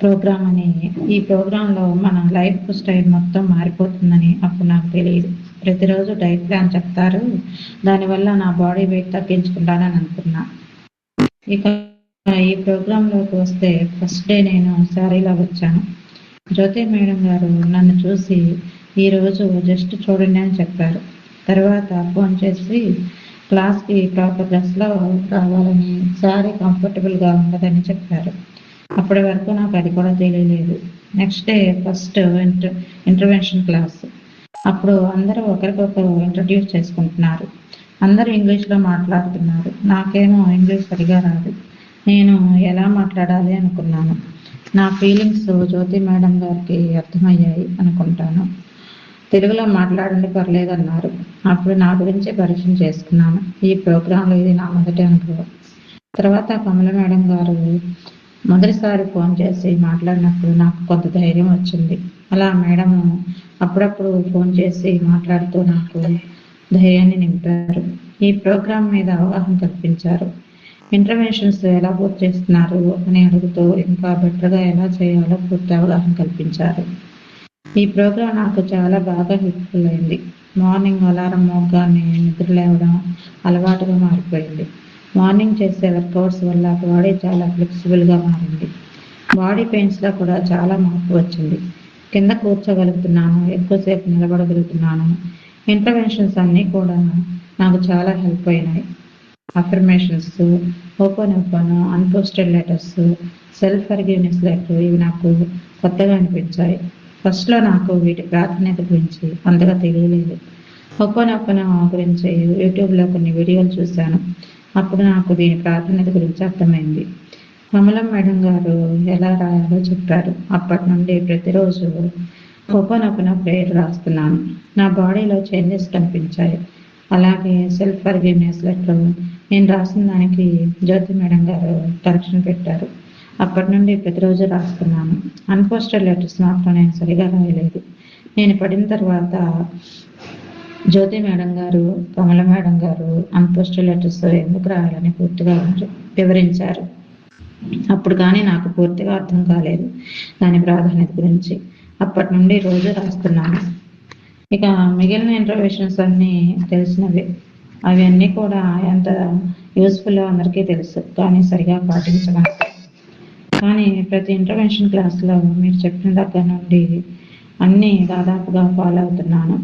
ప్రోగ్రామ్ అని, ఈ ప్రోగ్రాంలో మన లైఫ్ స్టైల్ మొత్తం మారిపోతుందని అప్పుడు నాకు తెలియదు. ప్రతిరోజు డైట్ ప్లాన్ చెప్తారు, దానివల్ల నా బాడీ వెయిట్ తగ్గించుకుంటానని అనుకున్నా. ఇక ఈ ప్రోగ్రాంలోకి వస్తే ఫస్ట్ డే నేను శారీలో వచ్చాను. జ్యోతి మేడం గారు నన్ను చూసి ఈరోజు జస్ట్ చూడండి అని చెప్పారు. తర్వాత ఫోన్ చేసి క్లాస్కి ప్రాపర్ డ్రెస్లో రావాలని, శారీ కంఫర్టబుల్గా ఉండదని చెప్పారు. అప్పటి వరకు నాకు అది కూడా తెలియలేదు. Next day first intervention class. అప్పుడు అందరూ ఒకరికొకరు ఇంట్రడ్యూస్ చేసుకుంటున్నారు. అందరూ ఇంగ్లీష్లో మాట్లాడుతున్నారు. నాకేమో ఇంగ్లీష్ సరిగా రాదు. నేను ఎలా మాట్లాడాలి అనుకున్నాను. నా ఫీలింగ్స్ జ్యోతి మేడం గారికి అర్థమయ్యాయి అనుకుంటాను. తెలుగులో మాట్లాడండి పర్లేదన్నారు. అప్పుడు నా గురించి పరిచయం చేసుకున్నాను. ఈ ప్రోగ్రాంలో ఇది నా మొదటి అనుభవం. తర్వాత కమల మేడం గారు మొదటిసారి ఫోన్ చేసి మాట్లాడినప్పుడు నాకు కొంత ధైర్యం వచ్చింది. అలా మేడం అప్పుడప్పుడు ఫోన్ చేసి మాట్లాడుతూ నాకు ధైర్యాన్ని నింపారు. ఈ ప్రోగ్రాం మీద అవగాహన కల్పించారు. ఇంటర్వెన్షన్స్ ఎలా పూర్తి చేస్తున్నారు అని అడుగుతూ ఇంకా బెటర్గా ఎలా చేయాలో పూర్తి అవగాహన కల్పించారు. ఈ ప్రోగ్రాం నాకు చాలా బాగా హెల్ప్ఫుల్ అయింది. మార్నింగ్ అలారం మోగ్గానే నిద్ర లేవడం అలవాటుగా మారిపోయింది. మార్నింగ్ చేసే వర్కౌట్స్ వల్ల బాడీ చాలా ఫ్లెక్సిబుల్గా మారింది. బాడీ పెయిన్స్లో కూడా చాలా మార్పు వచ్చింది. కింద కూర్చోగలుగుతున్నాను, ఎక్కువసేపు నిలబడగలుగుతున్నాను. ఇంటర్వెన్షన్స్ అన్నీ కూడా నాకు చాలా హెల్ప్ అయినాయి. Affirmations, open unposted letters, self forgiveness letter ఇవి నాకు కొత్తగా అనిపించాయి. ఫస్ట్లో నాకు వీటి ప్రాధాన్యత గురించి అంతగా తెలియలేదు. ఓపెన్ గురించి యూట్యూబ్లో కొన్ని వీడియోలు చూశాను. అప్పుడు నాకు దీని ప్రాధాన్యత గురించి అర్థమైంది. కమలం మేడం గారు ఎలా రాయాలో చెప్పారు. అప్పటి నుండి ప్రతిరోజు ఓపెన్ ప్రేయర్ రాస్తున్నాను. నా బాడీలో చేంజెస్ కనిపించాయి. అలాగే సెల్ఫ్ ఫర్గివ్నెస్ లెటర్ నేను రాసిన దానికి జ్యోతి మేడం గారు కరెక్షన్ పెట్టారు. అప్పటి నుండి ప్రతిరోజు రాస్తున్నాను. అన్పోస్టెడ్ లెటర్స్ మాత్రం నేను సరిగా రాయలేదు. నేను పడిన తర్వాత జ్యోతి మేడం గారు, కమల మేడం గారు అన్పోస్టెడ్ లెటర్స్ ఎందుకు రాయాలని పూర్తిగా వివరించారు. అప్పుడు కానీ నాకు పూర్తిగా అర్థం కాలేదు దాని ప్రాధాన్యత గురించి. అప్పటి నుండి రోజు రాస్తున్నాను. ఇక మిగిలిన ఇంటర్వెన్షన్స్ అన్నీ తెలిసినవే. అవి అన్నీ కూడా ఎంత యూస్ఫుల్ అందరికీ తెలుసు, కానీ సరిగా పాటించడం. కానీ ప్రతి ఇంటర్వెన్షన్ క్లాస్లో మీరు చెప్పిన దగ్గర నుండి అన్నీ దాదాపుగా ఫాలో అవుతున్నాను.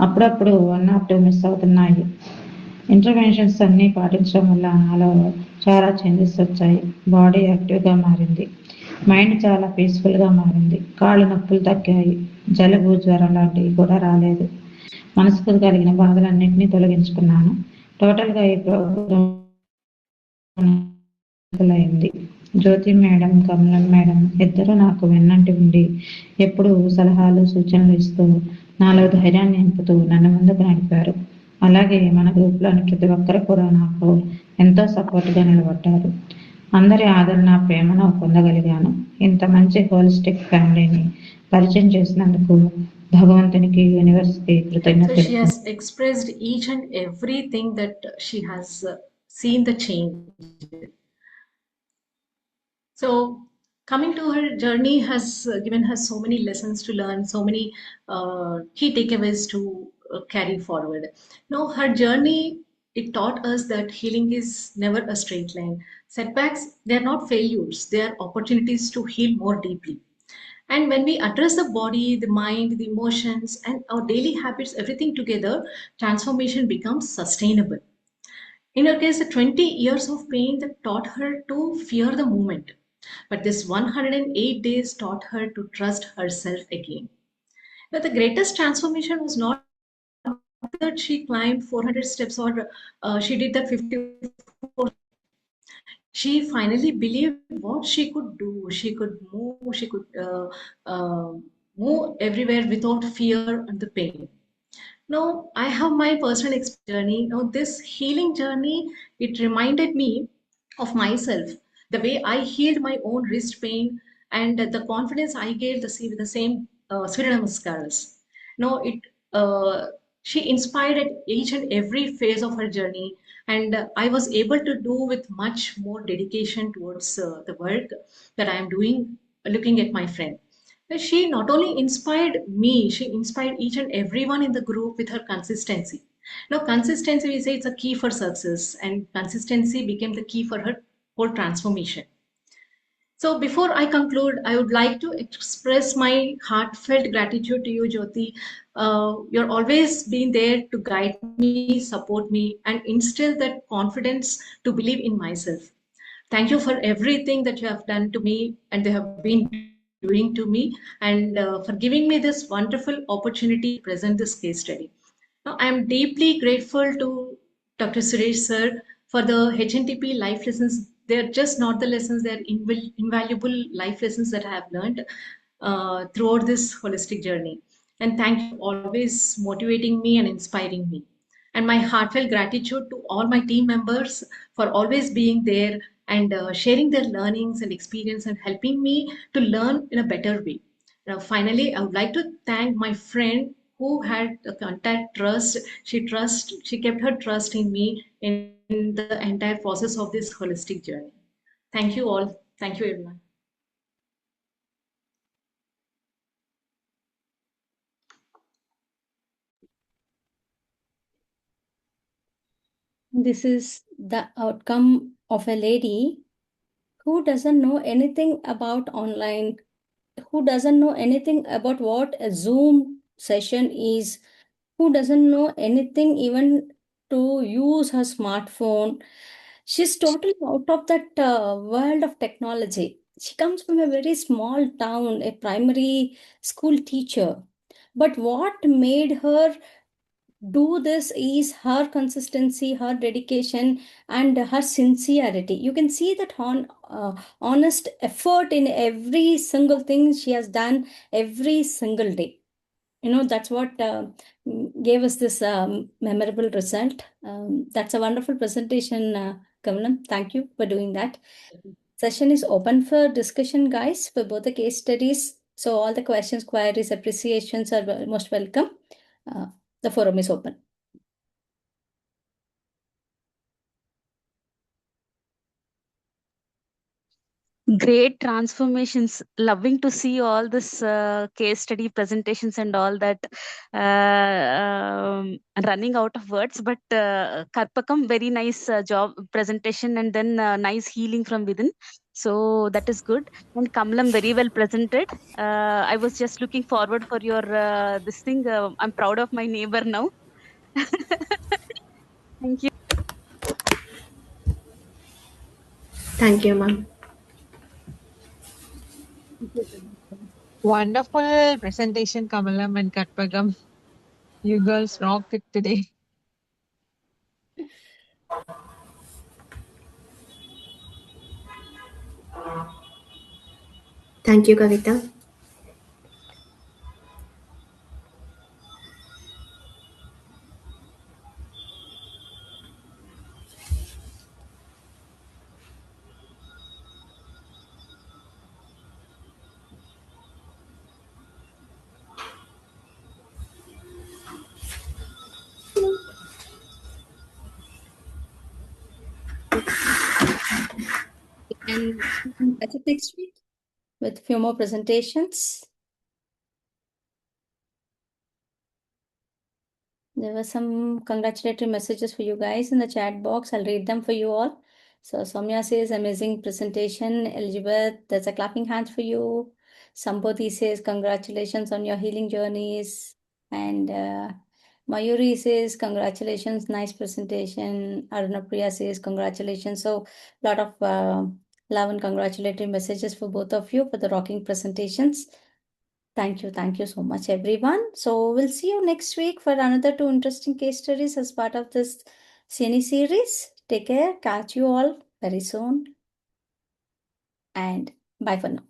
అప్పుడప్పుడు 1 or 2 మిస్ అవుతున్నాయి. ఇంటర్వెన్షన్స్ అన్నీ పాటించడం వల్ల నాలో చాలా చేంజెస్ వచ్చాయి. బాడీ యాక్టివ్గా మారింది. మైండ్ చాలా పీస్ఫుల్గా మారింది. కాళ్ళు నొప్పులు తగ్గాయి. జలుబు, జ్వరం లాంటివి కూడా రాలేదు. మనసుకు కలిగిన బాధలన్నింటినీ తొలగించుకున్నాను. టోటల్గా ఈ ప్రోగ్రాం అయింది. జ్యోతి మేడం, కమలం మేడం ఇద్దరు నాకు వెన్నంటి ఉండి ఎప్పుడూ సలహాలు, సూచనలు ఇస్తూ నాలో ధైర్యాన్ని నింపుతూ నన్ను ముందుకు నడిపారు. అలాగే మన గ్రూప్లోని ప్రతి ఒక్కరు కూడా నాకు ఎంతో సపోర్ట్గా నిలబడ్డారు. అందరి ఆదరణ, ప్రేమను పొందగలిగాను. ఇంత మంచి హోలిస్టిక్ ఫ్యామిలీని పరిచయం చేసినందుకు భగవంతునికి, యూనివర్స్కి So కృతజ్ఞతలు. she has expressed each and everything that she has seen the change. So coming to her journey has given her so many lessons to learn, so many key takeaways to carry forward. Now her journey, it taught us that healing is never a straight line. Setbacks, they are not failures, they are opportunities to heal more deeply. And when we address the body, the mind, the emotions, and our daily habits, everything together, transformation becomes sustainable. In her case, the 20 years of pain that taught her to fear the moment. But this 108 days taught her to trust herself again. But the greatest transformation was not that she climbed 400 steps or she did that 54. She finally believed what she could do. She could move, she could move everywhere without fear and the pain. Now, I have my personal journey. Now, this healing journey, it reminded me of myself, the way I healed my own wrist pain and the confidence I gave with the same Surya Namaskaras. Now, she inspired at each and every phase of her journey, and I was able to do with much more dedication towards the work that I am doing, looking at my friend. She not only inspired me, she inspired each and everyone in the group with her consistency. Now, consistency, we say it's a key for success, and consistency became the key for her whole transformation. So, before I conclude, I would like to express my heartfelt gratitude to you, Jyoti. You're always been there to guide me, support me, and instill that confidence to believe in myself. Thank you for everything that you have done to me and they have been doing to me, and for giving me this wonderful opportunity to present this case study. Now, I am deeply grateful to Dr. Suresh sir for the HNTP life lessons. They're just not the lessons, they're invaluable life lessons that I have learned throughout this holistic journey. And thank you for always motivating me and inspiring me. And my heartfelt gratitude to all my team members for always being there and sharing their learnings and experience and helping me to learn in a better way. Now, finally, I would like to thank my friend who had a contact trust. She kept her trust in me in the entire process of this holistic journey. Thank you all. Thank you, everyone. This is the outcome of a lady who doesn't know anything about online, who doesn't know anything about what a Zoom session is, who doesn't know anything even to use her smartphone. She's totally out of that world of technology. She comes from a very small town, a primary school teacher. But what made her do this is her consistency, her dedication, and her sincerity. You can see that honest effort in every single thing she has done every single day. That's what gave us this memorable result. That's a wonderful presentation, Kamalam. Thank you for doing that. Session is open for discussion, guys, for both the case studies. So all the questions, queries, appreciations are most welcome. The forum is open. Great transformations. Loving to see all this case study presentations and all that. Running out of words, but Karpakam, very nice job presentation, and then nice healing from within. So that is good. And Kamalam, very well presented. I was just looking forward for your this thing. I'm proud of my neighbor now. Thank you. Thank you, ma'am. Wonderful presentation, Kamalam and Katpagam. You girls rocked it today. Thank you, Kavita. And catch up next week with a few more presentations. There were some congratulatory messages for you guys in the chat box. I'll read them for you all. So Soumya says, amazing presentation. Elizabeth, there's a clapping hand for you. Sambodhi says, congratulations on your healing journeys. And Mayuri says, congratulations, nice presentation. Arunapriya says, congratulations. So a lot of love and congratulatory messages for both of you for the rocking presentations. Thank you. Thank you so much, everyone. So we'll see you next week for another 2 interesting case studies as part of this CNE series. Take care. Catch you all very soon. And bye for now.